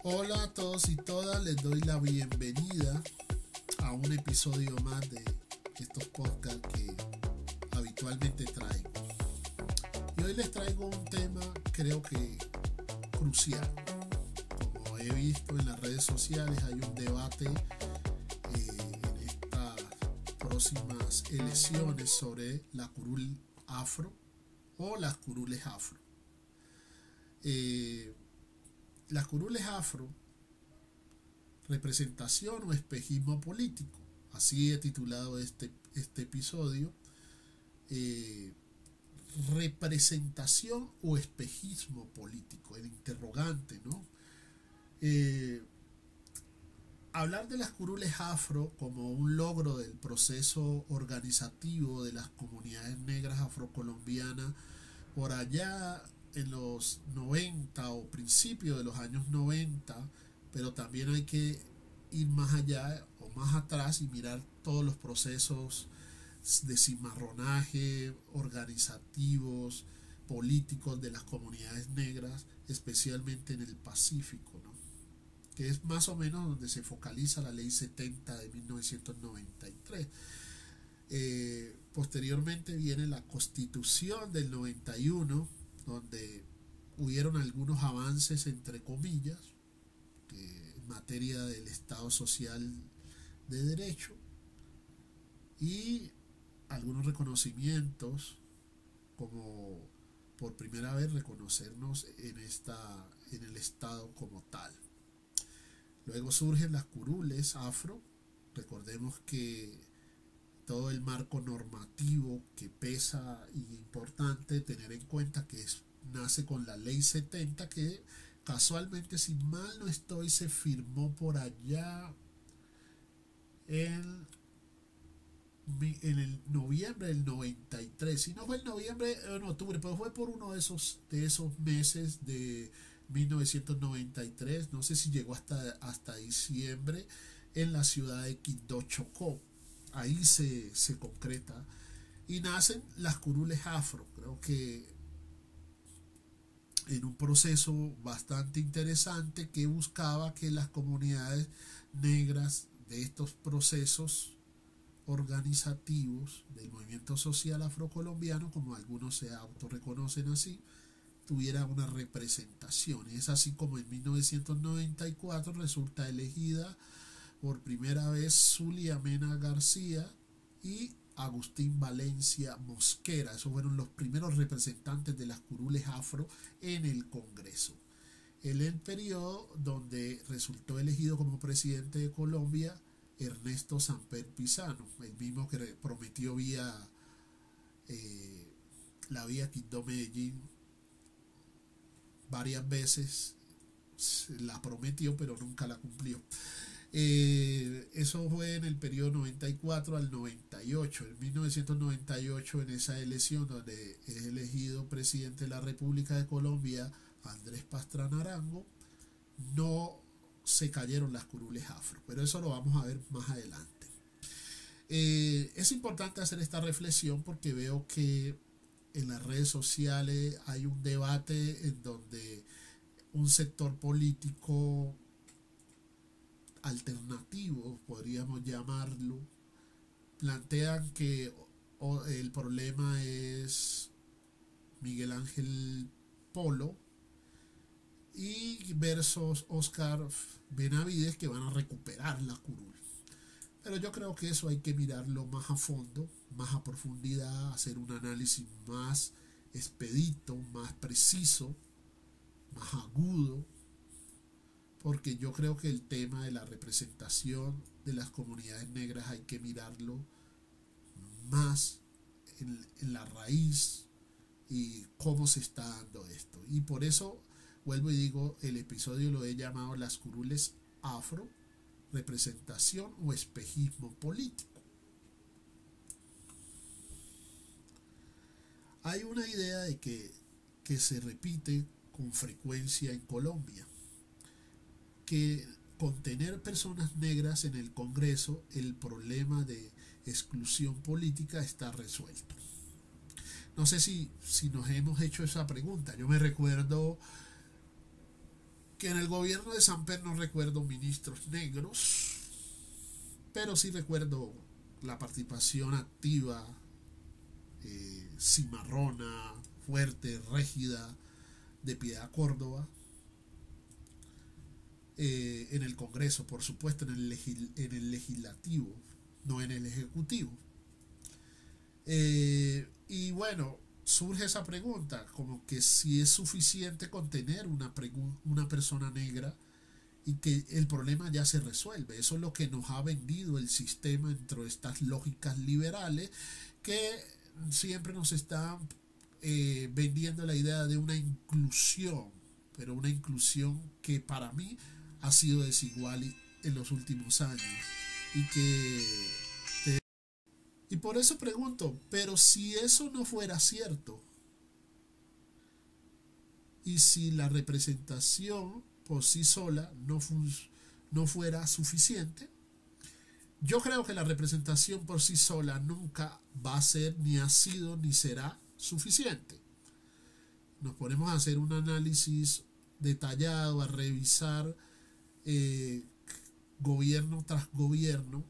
Hola a todos y todas, les doy la bienvenida a un episodio más de estos podcasts que habitualmente traigo. Y hoy les traigo un tema creo que crucial. Como he visto en las redes sociales hay un debate en estas próximas elecciones sobre la curul afro o las curules afro. Eh, las curules afro, representación o espejismo político. Así he titulado este episodio. Eh, Representación o espejismo político, el interrogante, ¿no? Eh, Hablar de las curules afro como un logro del proceso organizativo de las comunidades negras afrocolombianas por allá en los 90 o principios de los años 90, pero también hay que ir más allá o más atrás y mirar todos los procesos de cimarronaje, organizativos, políticos de las comunidades negras, especialmente en el Pacífico, ¿no? Que es más o menos donde se focaliza la ley 70 de 1993. Posteriormente viene la constitución del 91, donde hubieron algunos avances entre comillas en materia del Estado Social de Derecho y algunos reconocimientos, como por primera vez reconocernos en el Estado como tal. Luego surgen las curules afro. Recordemos que todo el marco normativo que pesa y importante tener en cuenta que nace con la ley 70, que casualmente, si mal no estoy, se firmó por allá en, en el noviembre del 93. Si no fue en noviembre o en octubre, pero fue por uno de esos meses de 1993. No sé si llegó hasta diciembre, en la ciudad de Quibdó, Chocó. Ahí se concreta y nacen las curules afro. Creo que en un proceso bastante interesante que buscaba que las comunidades negras de estos procesos organizativos del movimiento social afrocolombiano, como algunos se autorreconocen así, tuviera una representación. Y es así como en 1994 resulta elegida por primera vez Zulia Mena García y Agustín Valencia Mosquera. Esos fueron los primeros representantes de las curules afro en el Congreso. En el periodo donde resultó elegido como presidente de Colombia Ernesto Samper Pizano, el mismo que prometió eh, la vía Quibdó-Medellín varias veces. La prometió pero nunca la cumplió. Eso fue en el periodo 94 al 98. En 1998, en esa elección donde es elegido presidente de la República de Colombia Andrés Pastrana Arango, no se cayeron las curules afro, pero eso lo vamos a ver más adelante. Es importante hacer esta reflexión porque veo que en las redes sociales hay un debate en donde un sector político alternativo, podríamos llamarlo, plantean que el problema es Miguel Ángel Polo y versus Oscar Benavides, que van a recuperar la curul. Pero yo creo que eso hay que mirarlo más a fondo, más a profundidad, hacer un análisis más expedito, más preciso, más agudo, porque yo creo que el tema de la representación de las comunidades negras hay que mirarlo más en la raíz y cómo se está dando esto. Y por eso vuelvo y digo, el episodio lo he llamado las curules afro, representación o espejismo político. Hay una idea de que se repite con frecuencia en Colombia, que con tener personas negras en el Congreso el problema de exclusión política está resuelto. No sé si nos hemos hecho esa pregunta. Yo me recuerdo que en el gobierno de Samper no recuerdo ministros negros, pero sí recuerdo la participación activa, cimarrona, fuerte, rígida, de Piedad Córdoba, en el Congreso, por supuesto, en el legislativo, no en el ejecutivo. Y bueno, surge esa pregunta, como que si es suficiente contener una persona negra y que el problema ya se resuelve. Eso es lo que nos ha vendido el sistema dentro de estas lógicas liberales que siempre nos están vendiendo la idea de una inclusión, pero una inclusión que para mí ha sido desigual en los últimos años y que y por eso pregunto, pero si eso no fuera cierto y si la representación por sí sola no fuera suficiente, yo creo que la representación por sí sola nunca va a ser, ni ha sido, ni será suficiente. Nos ponemos a hacer un análisis detallado, a revisar gobierno tras gobierno,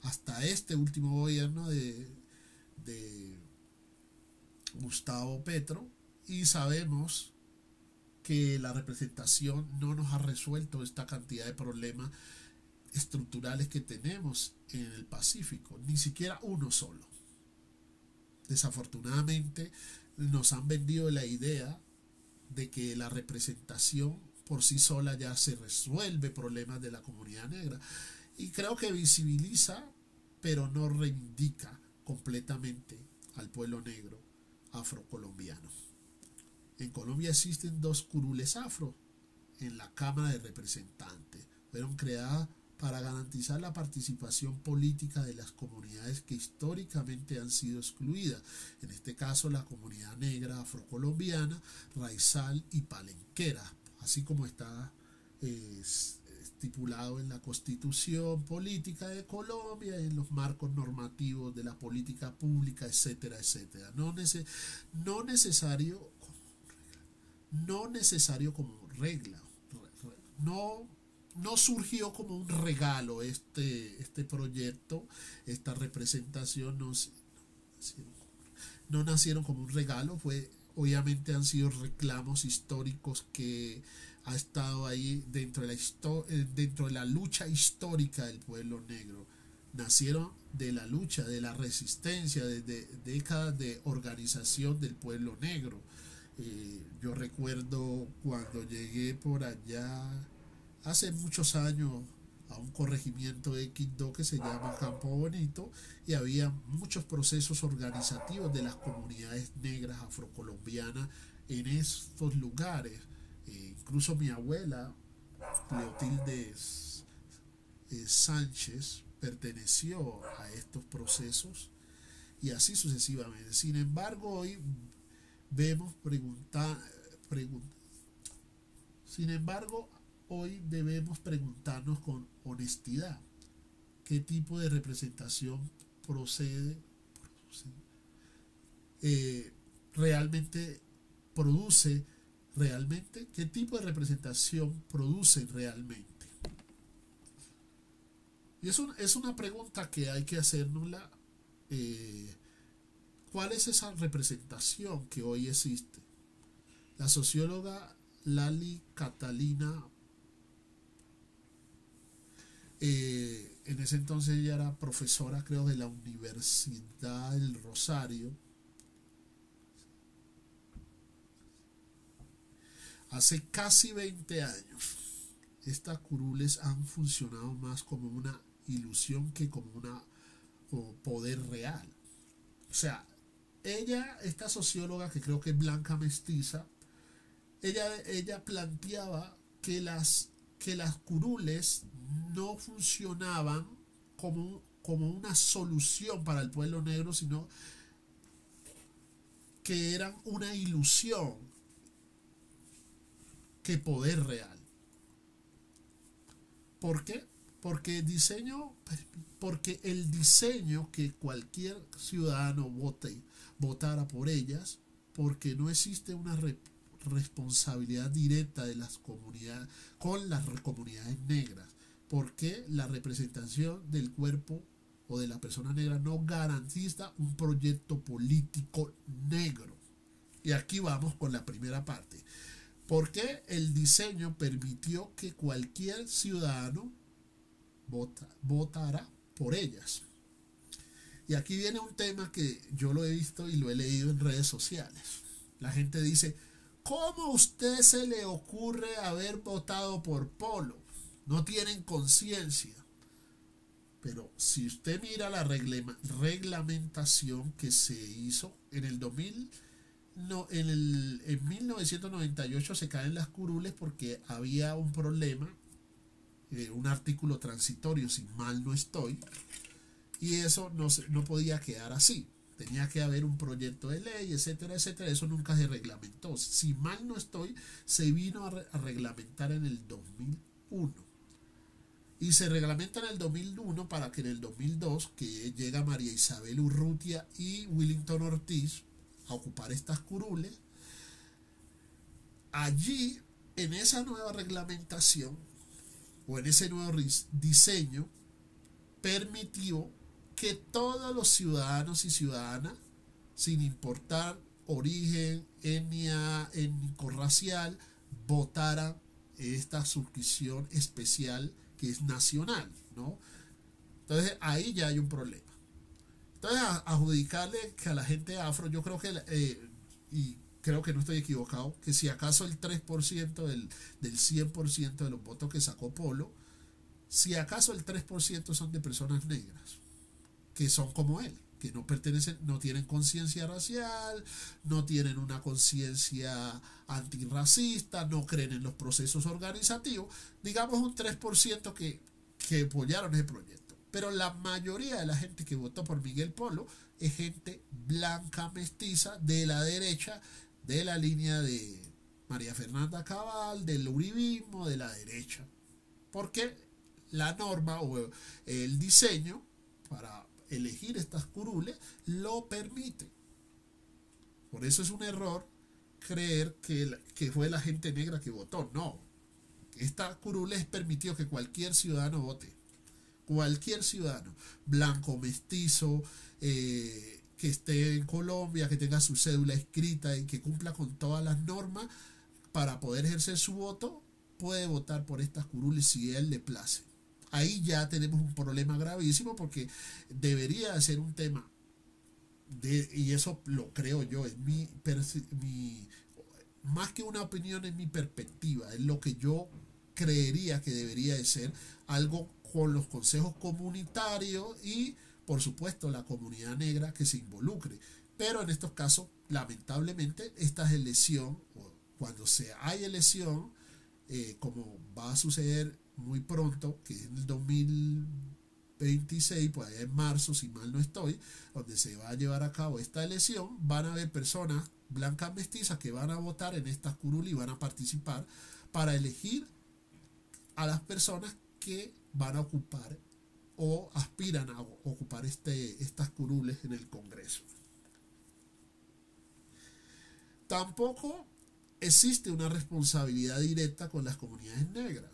hasta este último gobierno de Gustavo Petro, y sabemos que la representación no nos ha resuelto esta cantidad de problemas estructurales que tenemos en el Pacífico, ni siquiera uno solo. Desafortunadamente nos han vendido la idea de que la representación por sí sola ya se resuelve problemas de la comunidad negra, y creo que visibiliza pero no reivindica completamente al pueblo negro afrocolombiano. En Colombia existen 2 curules afro en la Cámara de Representantes. Fueron creadas para garantizar la participación política de las comunidades que históricamente han sido excluidas, en este caso la comunidad negra afrocolombiana, raizal y palenquera, así como está estipulado en la Constitución Política de Colombia, en los marcos normativos de la política pública, etcétera, etcétera. No necesario como regla, no surgió como un regalo este proyecto, esta representación, no nacieron como un regalo, obviamente han sido reclamos históricos que ha estado ahí dentro de la lucha histórica del pueblo negro. Nacieron de la lucha, de la resistencia, de décadas de organización del pueblo negro. Yo recuerdo cuando llegué por allá hace muchos años a un corregimiento de Quibdó que se llama Campo Bonito, y había muchos procesos organizativos de las comunidades negras afrocolombianas en estos lugares. Incluso mi abuela, Cleotilde Sánchez, perteneció a estos procesos, y así sucesivamente. Sin embargo, hoy vemos sin embargo, hoy debemos preguntarnos con honestidad qué tipo de representación realmente produce realmente, qué tipo de representación produce realmente. Y es una pregunta que hay que hacérnosla. ¿Cuál es esa representación que hoy existe? La socióloga Lali Catalina, en ese entonces ella era profesora, creo, de la Universidad del Rosario. Hace casi 20 años, estas curules han funcionado más como una ilusión que como poder real. O sea, esta socióloga, que creo que es blanca mestiza, ella planteaba que las curules no funcionaban como una solución para el pueblo negro, sino que eran una ilusión que poder real. ¿Por qué? Porque el diseño que cualquier ciudadano votara por ellas, porque no existe una responsabilidad directa de las comunidades con las comunidades negras, porque la representación del cuerpo o de la persona negra no garantiza un proyecto político negro. Y aquí vamos con la primera parte. ¿Por qué el diseño permitió que cualquier ciudadano votara por ellas? Y aquí viene un tema que yo lo he visto y lo he leído en redes sociales. La gente dice, ¿cómo a usted se le ocurre haber votado por Polo? No tienen conciencia. Pero si usted mira la reglamentación que se hizo en el 2000, no, en 1998 se caen las curules porque había un problema, un artículo transitorio, si mal no estoy, y eso no podía quedar así. Tenía que haber un proyecto de ley, etcétera, etcétera. Eso nunca se reglamentó. Si mal no estoy, se vino a reglamentar en el 2001. Y se reglamenta en el 2001 para que en el 2002, que llega María Isabel Urrutia y Willington Ortiz a ocupar estas curules, allí, en esa nueva reglamentación, o en ese nuevo diseño, permitió que todos los ciudadanos y ciudadanas, sin importar origen, etnia, étnico-racial, votaran esta suscripción especial que es nacional, ¿no? Entonces ahí ya hay un problema. Entonces adjudicarle que a la gente afro, yo creo que, y creo que no estoy equivocado, que si acaso el 3% del 100% de los votos que sacó Polo, si acaso el 3% son de personas negras, que son como él, que no pertenecen, no tienen conciencia racial, no tienen una conciencia antirracista, no creen en los procesos organizativos, digamos un 3% que apoyaron ese proyecto. Pero la mayoría de la gente que votó por Miguel Polo es gente blanca, mestiza, de la derecha, de la línea de María Fernanda Cabal, del uribismo, de la derecha. Porque la norma o el diseño para elegir estas curules lo permite. Por eso es un error creer que fue la gente negra que votó. No, esta curule es permitido que cualquier ciudadano vote, cualquier ciudadano, blanco, mestizo, que esté en Colombia, que tenga su cédula escrita y que cumpla con todas las normas para poder ejercer su voto, puede votar por estas curules si a él le place. Ahí ya tenemos un problema gravísimo porque debería ser un tema y eso lo creo yo, es más que una opinión, es mi perspectiva, es lo que yo creería que debería de ser algo con los consejos comunitarios y por supuesto la comunidad negra que se involucre. Pero en estos casos, lamentablemente, esta es elección, cuando hay elección, como va a suceder muy pronto, que es en el 2026, pues allá en marzo, si mal no estoy, donde se va a llevar a cabo esta elección, van a haber personas blancas mestizas que van a votar en estas curules y van a participar para elegir a las personas que van a ocupar o aspiran a ocupar estas curules en el Congreso. Tampoco existe una responsabilidad directa con las comunidades negras.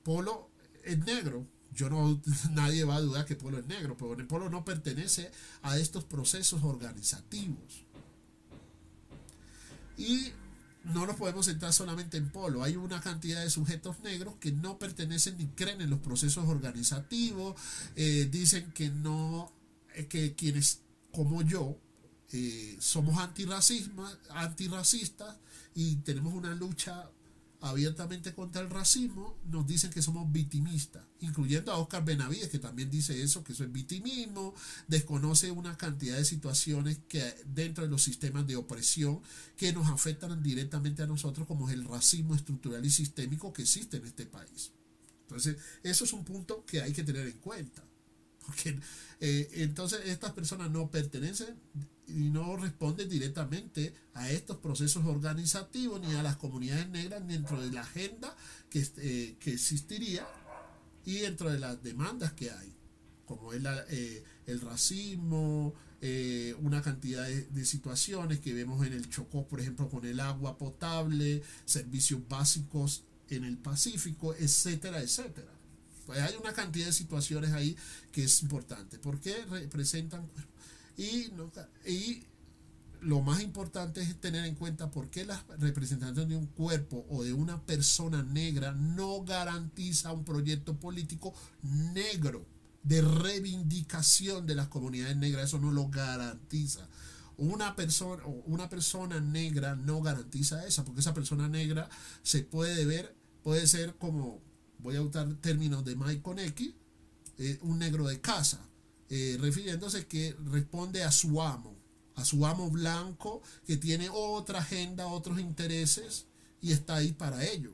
Polo es negro, nadie va a dudar que Polo es negro, pero el Polo no pertenece a estos procesos organizativos. Y no nos podemos centrar solamente en Polo, hay una cantidad de sujetos negros que no pertenecen ni creen en los procesos organizativos, dicen que no, que quienes como yo somos antirracistas y tenemos una lucha abiertamente contra el racismo, nos dicen que somos victimistas, incluyendo a Oscar Benavides, que también dice eso, que eso es victimismo, desconoce una cantidad de situaciones que dentro de los sistemas de opresión que nos afectan directamente a nosotros, como es el racismo estructural y sistémico que existe en este país. Entonces, eso es un punto que hay que tener en cuenta, porque entonces estas personas no pertenecen y no responden directamente a estos procesos organizativos ni a las comunidades negras dentro de la agenda que existiría y dentro de las demandas que hay, como es el racismo, una cantidad de situaciones que vemos en el Chocó, por ejemplo, con el agua potable, servicios básicos en el Pacífico, etcétera, etcétera. Pues hay una cantidad de situaciones ahí que es importante. ¿Por qué representan? Y, no, y lo más importante es tener en cuenta por qué la representación de un cuerpo o de una persona negra no garantiza un proyecto político negro de reivindicación de las comunidades negras. Eso no lo garantiza. Una persona negra no garantiza eso, porque esa persona negra se puede ver, puede ser como, voy a usar términos de Malcolm X, un negro de casa, refiriéndose que responde a su amo blanco que tiene otra agenda, otros intereses y está ahí para ello.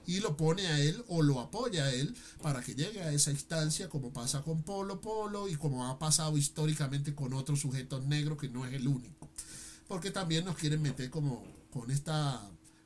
Y lo pone a él o lo apoya a él para que llegue a esa instancia, como pasa con Polo Polo y como ha pasado históricamente con otros sujetos negros, que no es el único. Porque también nos quieren meter como con estas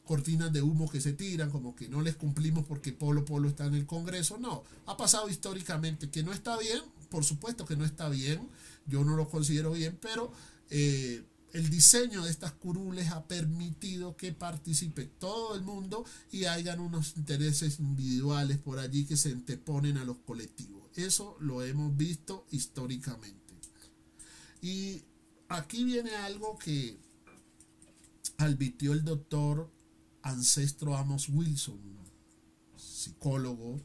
cortinas de humo que se tiran, como que no les cumplimos porque Polo Polo está en el Congreso. No, ha pasado históricamente, que no está bien, por supuesto que no está bien, yo no lo considero bien, pero el diseño de estas curules ha permitido que participe todo el mundo y hayan unos intereses individuales por allí que se anteponen a los colectivos. Eso lo hemos visto históricamente. Y aquí viene algo que advirtió el doctor Ancestro Amos Wilson, psicólogo,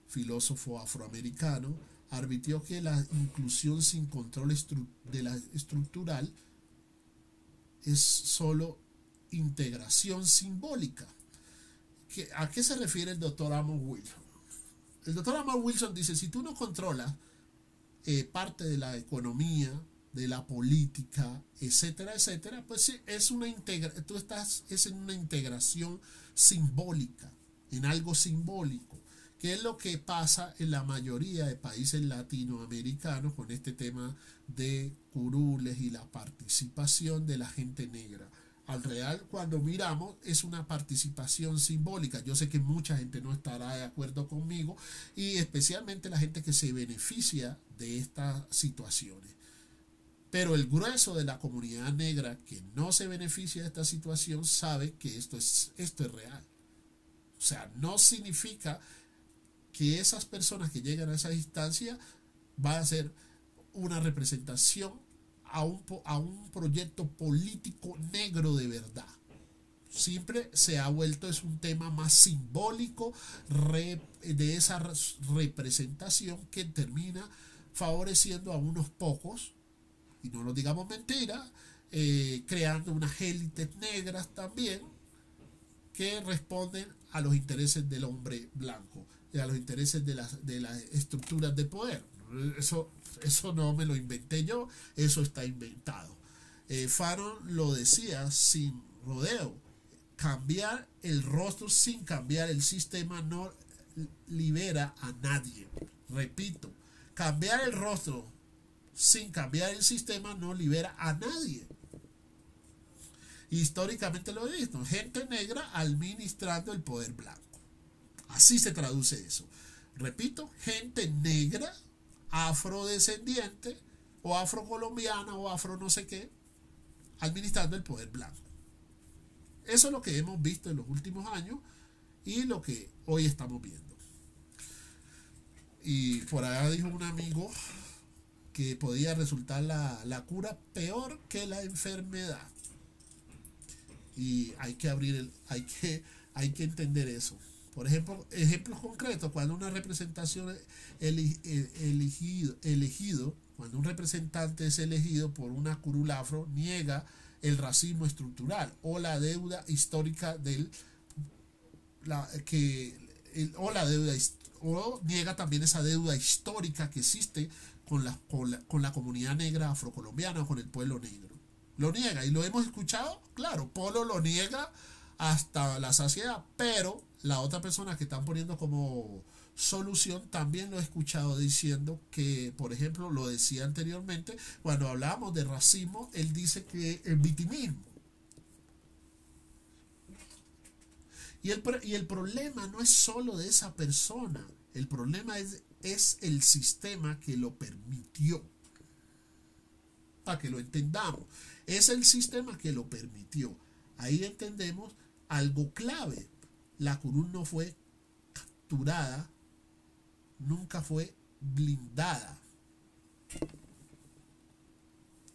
filósofo afroamericano, advirtió que la inclusión sin control estructural es solo integración simbólica. ¿A qué se refiere el doctor Amos Wilson? El doctor Amos Wilson dice, si tú no controlas parte de la economía, de la política, etcétera, etcétera, pues sí, es tú estás en una integración simbólica, en algo simbólico, que es lo que pasa en la mayoría de países latinoamericanos con este tema de curules y la participación de la gente negra. Al real, cuando miramos, es una participación simbólica. Yo sé que mucha gente no estará de acuerdo conmigo, y especialmente la gente que se beneficia de estas situaciones. Pero el grueso de la comunidad negra que no se beneficia de esta situación sabe que esto es real. O sea, no significa que esas personas que llegan a esa instancia van a ser una representación a un proyecto político negro de verdad. Siempre se ha vuelto, es un tema más simbólico de esa representación que termina favoreciendo a unos pocos, y no lo digamos mentira, creando unas élites negras también que responden a los intereses del hombre blanco, a los intereses de las estructuras de poder. Eso no me lo inventé yo, eso está inventado. Fanon lo decía sin rodeo: cambiar el rostro sin cambiar el sistema no libera a nadie. Repito, cambiar el rostro sin cambiar el sistema no libera a nadie. Históricamente lo he visto, gente negra administrando el poder blanco. Así se traduce eso. Repito, gente negra, afrodescendiente o afrocolombiana o afro no sé qué, administrando el poder blanco. Eso es lo que hemos visto en los últimos años y lo que hoy estamos viendo. Y por allá dijo un amigo que podía resultar la cura peor que la enfermedad. Y hay que hay que entender eso. Por ejemplo, ejemplos concretos: cuando una representación cuando un representante es elegido por una curul afro, niega el racismo estructural o la deuda histórica o niega también esa deuda histórica que existe con la comunidad negra afrocolombiana o con el pueblo negro. Lo niega, y lo hemos escuchado, claro, Polo lo niega hasta la saciedad, pero la otra persona que están poniendo como solución también lo he escuchado diciendo que, por ejemplo, lo decía anteriormente, cuando hablábamos de racismo, él dice que el victimismo. Y el problema no es solo de esa persona, el problema es el sistema que lo permitió. para que lo entendamos. Es el sistema que lo permitió. Ahí entendemos algo clave. La curul no fue capturada, nunca fue blindada.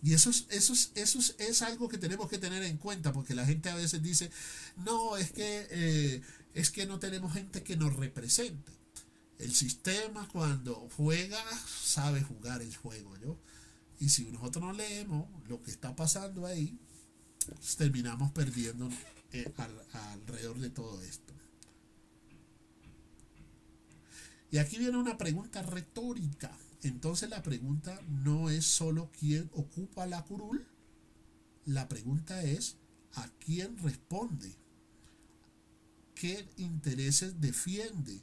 Y eso es algo que tenemos que tener en cuenta, porque la gente a veces dice, no, es que no tenemos gente que nos represente. El sistema cuando juega sabe jugar el juego, ¿no? Y si nosotros no leemos lo que está pasando ahí, pues terminamos perdiendo alrededor de todo esto. Y aquí viene una pregunta retórica. Entonces la pregunta no es solo quién ocupa la curul, la pregunta es a quién responde, qué intereses defiende,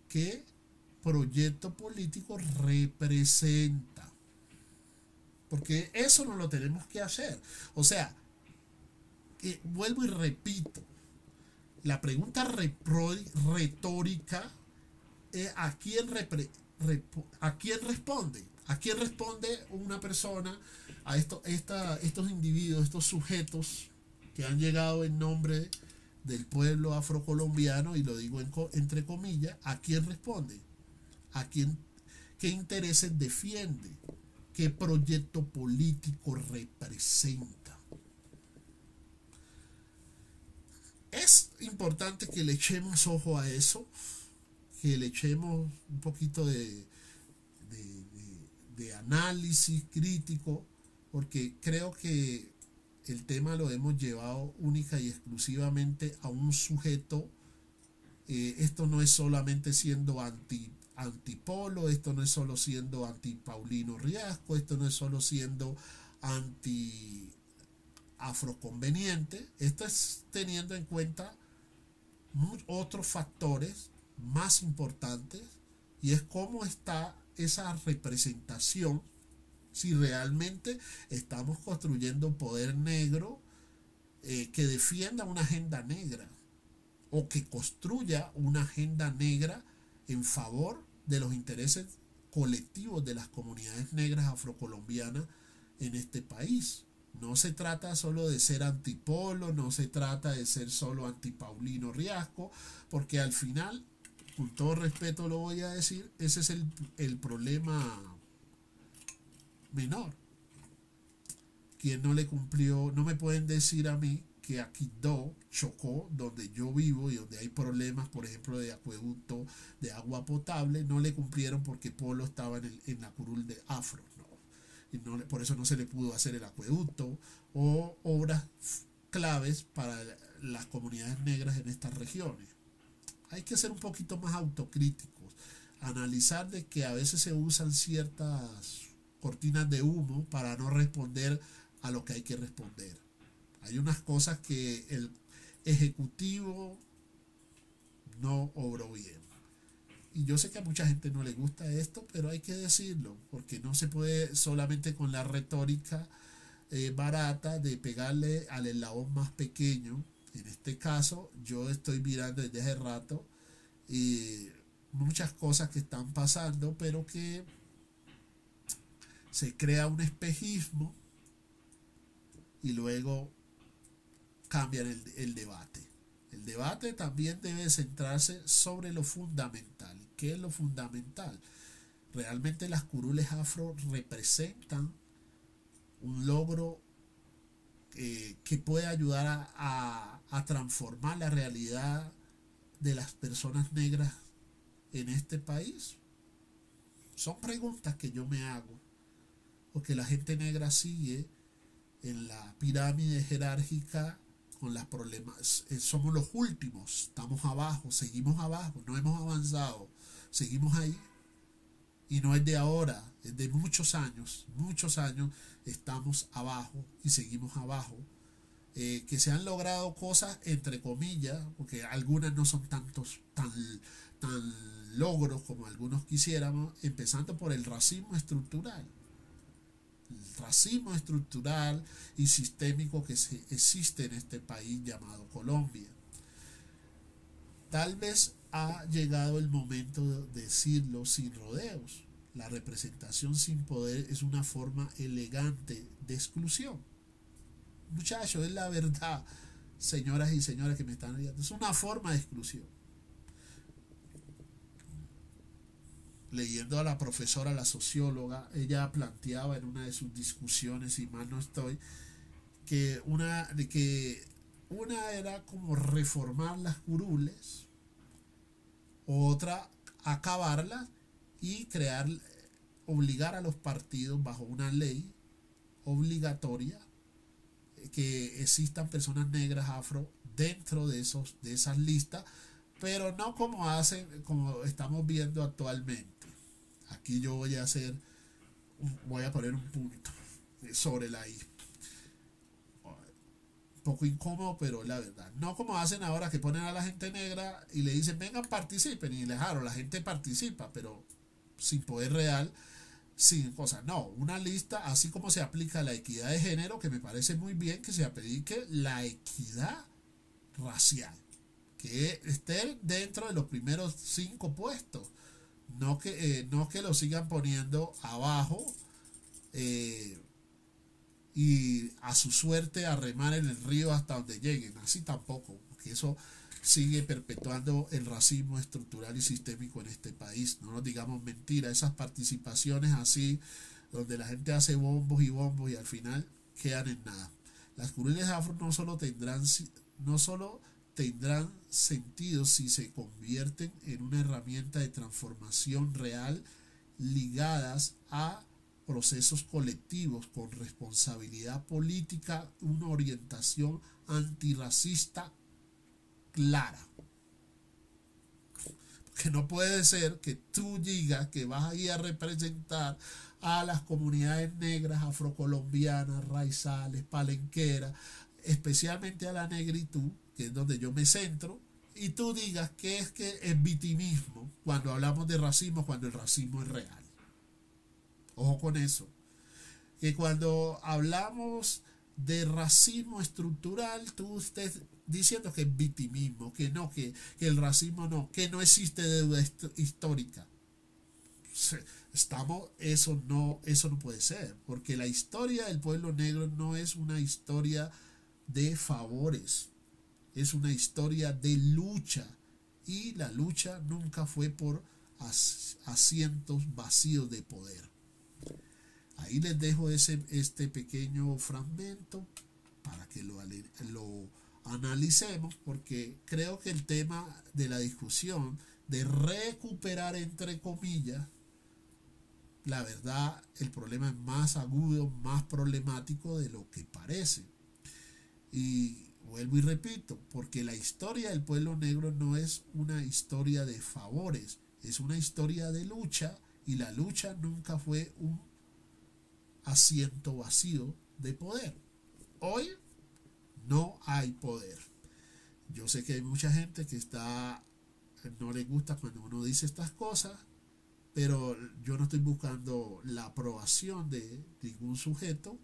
qué proyecto político representa. Porque eso no lo tenemos que hacer. O sea, vuelvo y repito, la pregunta retórica es ¿a quién responde? ¿A quién responde una persona a estos individuos, estos sujetos que han llegado en nombre del pueblo afrocolombiano, y lo digo entre comillas? ¿A quién responde? ¿Qué intereses defiende? ¿Qué proyecto político representa? Es importante que le echemos ojo a eso, que le echemos un poquito de análisis crítico, porque creo que el tema lo hemos llevado única y exclusivamente a un sujeto. Esto no es solamente siendo antipolo, esto no es solo siendo anti Paulino Riasco, esto no es solo siendo anti afroconveniente, esto es teniendo en cuenta otros factores más importantes, y es cómo está esa representación, si realmente estamos construyendo poder negro que defienda una agenda negra o que construya una agenda negra en favor de los intereses colectivos de las comunidades negras afrocolombianas en este país. No se trata solo de ser antipolo, no se trata de ser solo anti Paulino Riasco, porque al final, con todo respeto lo voy a decir, ese es el problema menor. Quien no le cumplió, no me pueden decir a mí que aquí Chocó, donde yo vivo y donde hay problemas, por ejemplo, de acueducto, de agua potable, no le cumplieron porque Polo estaba en la curul de Afro, ¿no? Y por eso no se le pudo hacer el acueducto o obras claves para las comunidades negras en estas regiones. Hay que ser un poquito más autocríticos, analizar de que a veces se usan ciertas cortinas de humo para no responder a lo que hay que responder. Hay unas cosas que el ejecutivo no obró bien. Y yo sé que a mucha gente no le gusta esto, pero hay que decirlo, porque no se puede solamente con la retórica barata de pegarle al eslabón más pequeño. En este caso, yo estoy mirando desde hace rato muchas cosas que están pasando, pero que se crea un espejismo y luego cambian el debate. El debate también debe centrarse sobre lo fundamental. ¿Qué es lo fundamental? Realmente las curules afro representan un logro que puede ayudar a transformar la realidad de las personas negras en este país. Son preguntas que yo me hago, porque la gente negra sigue en la pirámide jerárquica con las problemas. Somos los últimos, estamos abajo, seguimos abajo, no hemos avanzado, seguimos ahí. Y no es de ahora, es de muchos años estamos abajo y seguimos abajo. Que se han logrado cosas entre comillas, porque algunas no son tan logros como algunos quisiéramos, empezando por el racismo estructural. El racismo estructural y sistémico que existe en este país llamado Colombia. Tal vez ha llegado el momento de decirlo sin rodeos. La representación sin poder es una forma elegante de exclusión. Muchachos, es la verdad, señoras y señores que me están viendo. Es una forma de exclusión. Leyendo a la profesora, la socióloga, ella planteaba en una de sus discusiones, si mal no estoy, que una era como reformar las curules, otra acabarlas y obligar a los partidos bajo una ley obligatoria que existan personas negras afro dentro de esas listas, pero no como estamos viendo actualmente. Aquí yo voy a poner un punto sobre la I. Un poco incómodo, pero la verdad. No como hacen ahora, que ponen a la gente negra y le dicen vengan, participen, y la gente participa, pero sin poder real, sin cosas. No, una lista, así como se aplica la equidad de género, que me parece muy bien que se aplique la equidad racial, que esté dentro de los primeros 5 puestos, no que lo sigan poniendo abajo y a su suerte a remar en el río hasta donde lleguen. Así tampoco, porque eso sigue perpetuando el racismo estructural y sistémico en este país. No nos digamos mentira, esas participaciones así, donde la gente hace bombos y al final quedan en nada. Las curules afro no solo tendrán sentido si se convierten en una herramienta de transformación real ligadas a procesos colectivos con responsabilidad política, una orientación antirracista clara. Que no puede ser que tú digas que vas a ir a representar a las comunidades negras, afrocolombianas, raizales, palenqueras, especialmente a la negritud, que es donde yo me centro, y tú digas que es victimismo cuando hablamos de racismo, cuando el racismo es real. Ojo con eso. Que cuando hablamos de racismo estructural, tú estés diciendo que es victimismo, que no, que el racismo no, que no existe deuda histórica. Eso no puede ser, porque la historia del pueblo negro no es una historia de favores, es una historia de lucha, y la lucha nunca fue por asientos vacíos de poder. Ahí les dejo este pequeño fragmento para que lo analicemos, porque creo que el tema de la discusión de recuperar, entre comillas, la verdad, el problema es más agudo, más problemático de lo que parece. Y vuelvo y repito, porque la historia del pueblo negro no es una historia de favores, es una historia de lucha, y la lucha nunca fue un asiento vacío de poder. Hoy no hay poder. Yo sé que hay mucha gente que no le gusta cuando uno dice estas cosas, pero yo no estoy buscando la aprobación de ningún sujeto,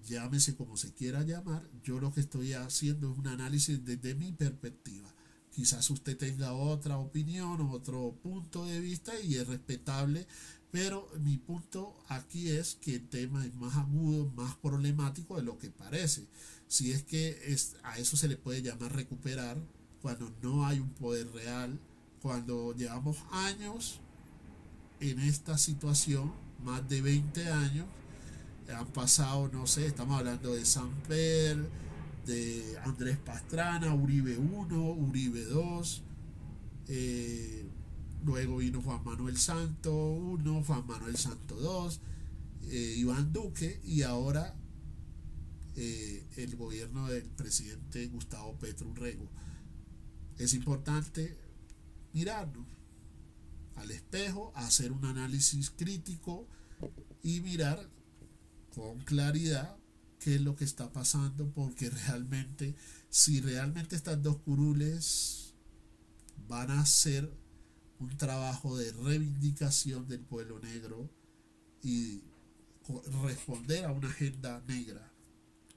llámese como se quiera llamar. Yo lo que estoy haciendo es un análisis desde mi perspectiva. Quizás usted tenga otra opinión o otro punto de vista, y es respetable, pero mi punto aquí es que el tema es más agudo, más problemático de lo que parece. Si es que a eso se le puede llamar recuperar, cuando no hay un poder real, cuando llevamos años en esta situación, más de 20 años, han pasado, no sé, estamos hablando de Samper, de Andrés Pastrana, Uribe 1, Uribe 2, luego vino Juan Manuel Santo 1, Juan Manuel Santo 2, Iván Duque, y ahora el gobierno del presidente Gustavo Petro Urrego. Es importante mirarnos al espejo, hacer un análisis crítico y mirar con claridad qué es lo que está pasando, porque realmente, si realmente estas dos curules van a hacer un trabajo de reivindicación del pueblo negro y responder a una agenda negra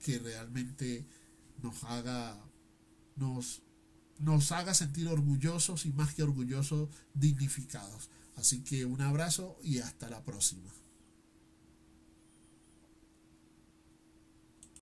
que realmente nos haga sentir orgullosos, y más que orgullosos, dignificados. Así que un abrazo y hasta la próxima.